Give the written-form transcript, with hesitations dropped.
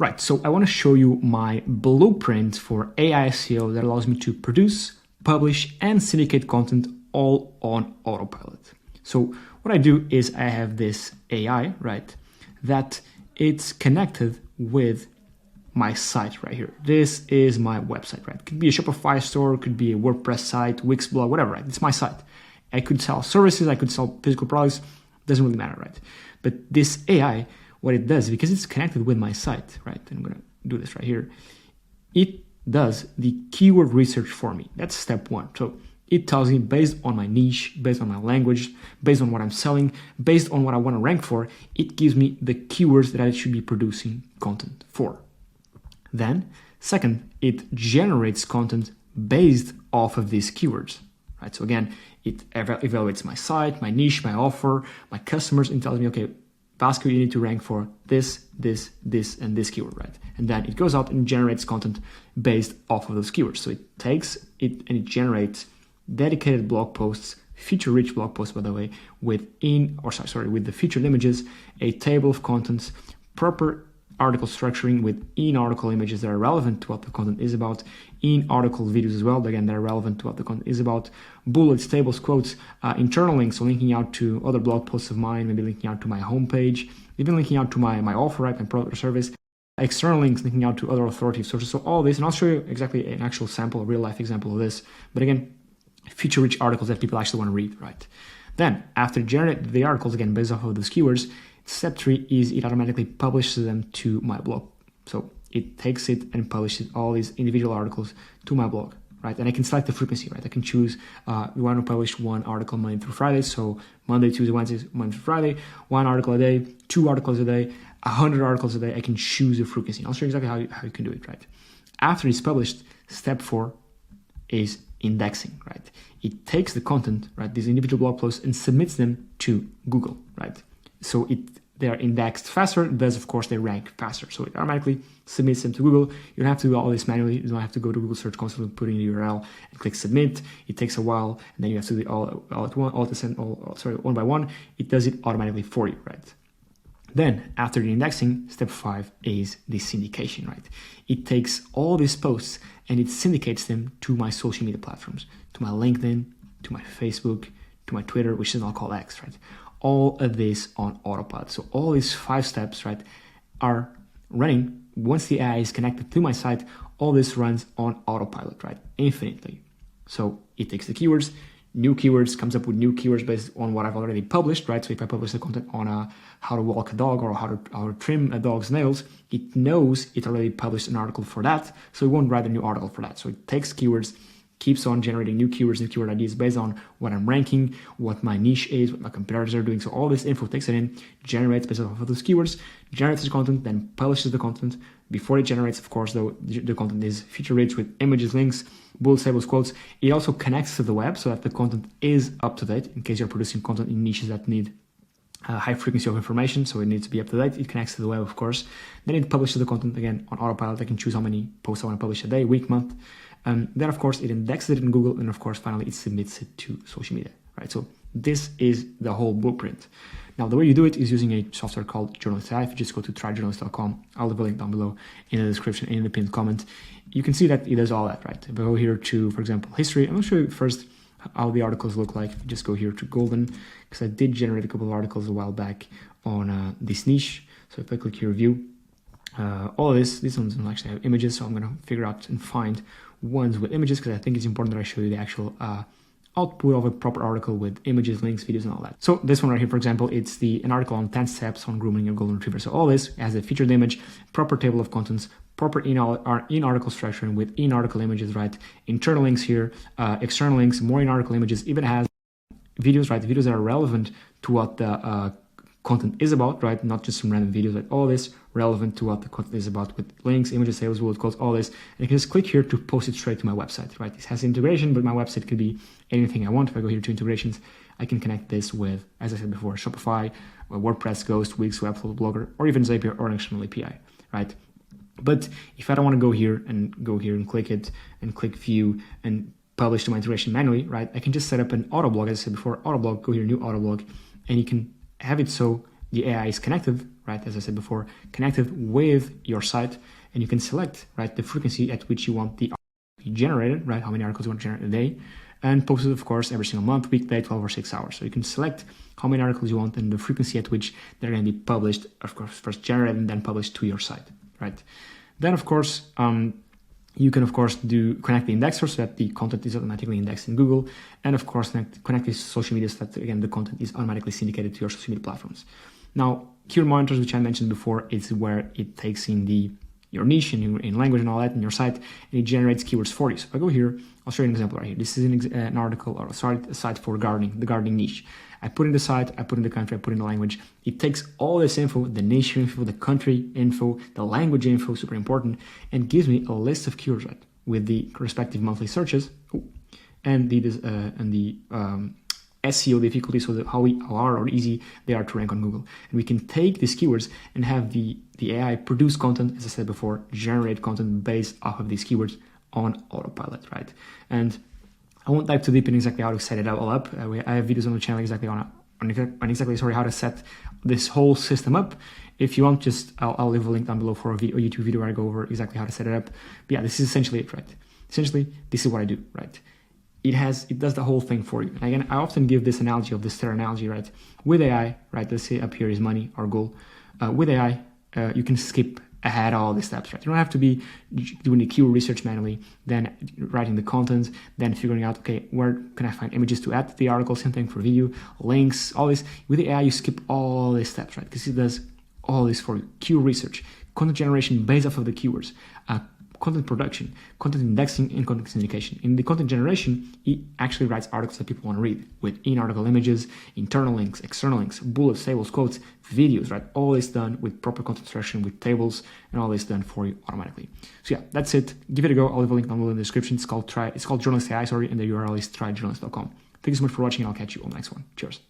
Right, so I want to show you my blueprint for AI SEO that allows me to produce, publish, and syndicate content all on autopilot. So what I do is I have this AI, right, that it's connected with my site right here. This is my website, right? It could be a Shopify store, it could be a WordPress site, Wix blog, whatever, right? It's my site. I could sell services, I could sell physical products, doesn't really matter, right? But this AI, what it does, because it's connected with my site, right? And I'm gonna do this right here. It does the keyword research for me. That's step one. So it tells me based on my niche, based on my language, based on what I'm selling, based on what I want to rank for, it gives me the keywords that I should be producing content for. Then, second, it generates content based off of these keywords, right? So again, it evaluates my site, my niche, my offer, my customers, and tells me, okay, Vasco, you need to rank for this, and this keyword, right? And then it goes out and generates content based off of those keywords. So it takes it and it generates dedicated blog posts, feature-rich blog posts, by the way, with the featured images, a table of contents, proper article structuring with in-article images that are relevant to what the content is about, in-article videos as well, again, that are relevant to what the content is about, bullets, tables, quotes, internal links, so linking out to other blog posts of mine, maybe linking out to my homepage, even linking out to my offer, right, my product or service, external links linking out to other authoritative sources. So all this, and I'll show you exactly an actual sample, a real-life example of this, but again, feature-rich articles that people actually want to read, right? Then, after generating the articles, again, based off of those keywords, step 3 is it automatically publishes them to my blog. So it takes it and publishes all these individual articles to my blog, right? And I can select the frequency, right? I can choose, we want to publish one article Monday through Friday. So Monday, Tuesday, Wednesday, Monday through Friday, 1 article a day, 2 articles a day, 100 articles a day. I can choose the frequency. I'll show you exactly how you can do it, right? After it's published, step 4 is indexing, right? It takes the content, right, these individual blog posts, and submits them to Google, right? So they are indexed faster, thus of course they rank faster. So it automatically submits them to Google. You don't have to do all this manually. You don't have to go to Google Search Console and put in the URL and click submit. It takes a while, and then you have to do it one by one. It does it automatically for you, right? Then after the indexing, step 5 is the syndication, right? It takes all these posts and it syndicates them to my social media platforms, to my LinkedIn, to my Facebook, to my Twitter, which is now called X, right? All of this on autopilot. So all these 5 steps, right, are running. Once the AI is connected to my site, all this runs on autopilot, right? Infinitely. So it takes the keywords, new keywords, comes up with new keywords based on what I've already published, right? So if I publish the content on how to walk a dog or how to trim a dog's nails, it knows it already published an article for that, so it won't write a new article for that. So it takes keywords, keeps on generating new keywords, new keyword ideas based on what I'm ranking, what my niche is, what my competitors are doing. So all this info takes it in, generates based off of those keywords, generates the content, then publishes the content. Before it generates, of course, though, the content is feature-rich with images, links, bullets, tables, quotes. It also connects to the web so that the content is up to date in case you're producing content in niches that need high frequency of information, so it needs to be up to date. It connects to the web, of course. Then it publishes the content again on autopilot. I can choose how many posts I want to publish a day, week, month. Then, of course, it indexes it in Google, and of course, finally, it submits it to social media, right? So this is the whole blueprint. Now, the way you do it is using a software called Journalist AI. If you just go to tryjournalist.com, I'll leave a link down below in the description and in the pinned comment. You can see that it does all that, right? If I go here to, for example, history, I'm going to show you first how the articles look like. If you just go here to golden, because I did generate a couple of articles a while back on this niche. So if I click here, view, all of this, these ones don't actually have images, so I'm going to figure out and find ones with images, because I think it's important that I show you the actual output of a proper article with images, links, videos, and all that. So this one right here, for example, it's an article on 10 steps on grooming a golden retriever. So all this has a featured image, proper table of contents, proper in-article structuring with in-article images, right? Internal links here, external links, more in-article images, even has videos, right? Videos that are relevant to what the content is about, right? Not just some random videos, like all this relevant to what the content is about with links, images, tables, bullet quotes, all this. And you can just click here to post it straight to my website, right? This has integration, but my website could be anything I want. If I go here to integrations, I can connect this with, as I said before, Shopify, WordPress, Ghost, Wix, Webflow, Blogger, or even Zapier or an external API, right? But if I don't want to go here and click it and click view and publish to my integration manually, right? I can just set up an auto blog, as I said before, auto blog, go here, new auto blog, and you can have it so the AI is connected, right? As I said before, connected with your site, and you can select, right, the frequency at which you want the article to be generated, right? How many articles you want to generate a day, and post it, of course, every single month, week, day, 12 or 6 hours. So you can select how many articles you want and the frequency at which they're going to be published, of course, first generated and then published to your site, right? Then, of course, you can, of course, connect the indexer so that the content is automatically indexed in Google, and of course, connect the social media so that, again, the content is automatically syndicated to your social media platforms. Now, keyword monitors, which I mentioned before, is where it takes in your niche in language and all that in your site, and it generates keywords for you. So if I go here, I'll show you an example right here. This is an article, or sorry, a site for gardening, the gardening niche. I put in the site, I put in the country, I put in the language. It takes all this info, the niche info, the country info, the language info, super important, and gives me a list of keywords, right, with the respective monthly searches and the SEO difficulty, so how hard or easy they are to rank on Google. And we can take these keywords and have the AI produce content, as I said before, generate content based off of these keywords on autopilot, right? And I won't dive too deep in exactly how to set it all up. I have videos on the channel exactly on how to set this whole system up. If you want, I'll leave a link down below for a YouTube video where I go over exactly how to set it up. But yeah, this is essentially it, right? Essentially, this is what I do, right? It does the whole thing for you. And again, I often give this analogy of this stair analogy, right? With AI, right? Let's say up here is money, our goal. With AI, you can skip ahead all the steps, right? You don't have to be doing the keyword research manually, then writing the content, then figuring out, okay, where can I find images to add to the article, same thing for video, links, all this. With the AI, you skip all these steps, right? Because it does all this for you. Keyword research, content generation based off of the keywords, content production, content indexing, and content syndication. In the content generation, it actually writes articles that people want to read with in-article images, internal links, external links, bullets, tables, quotes, videos, right? All this done with proper content structure, with tables, and all this done for you automatically. So yeah, that's it. Give it a go. I'll leave a link down below in the description. It's called Journalist AI, and the URL is tryjournalist.com. Thank you so much for watching, and I'll catch you on the next one. Cheers.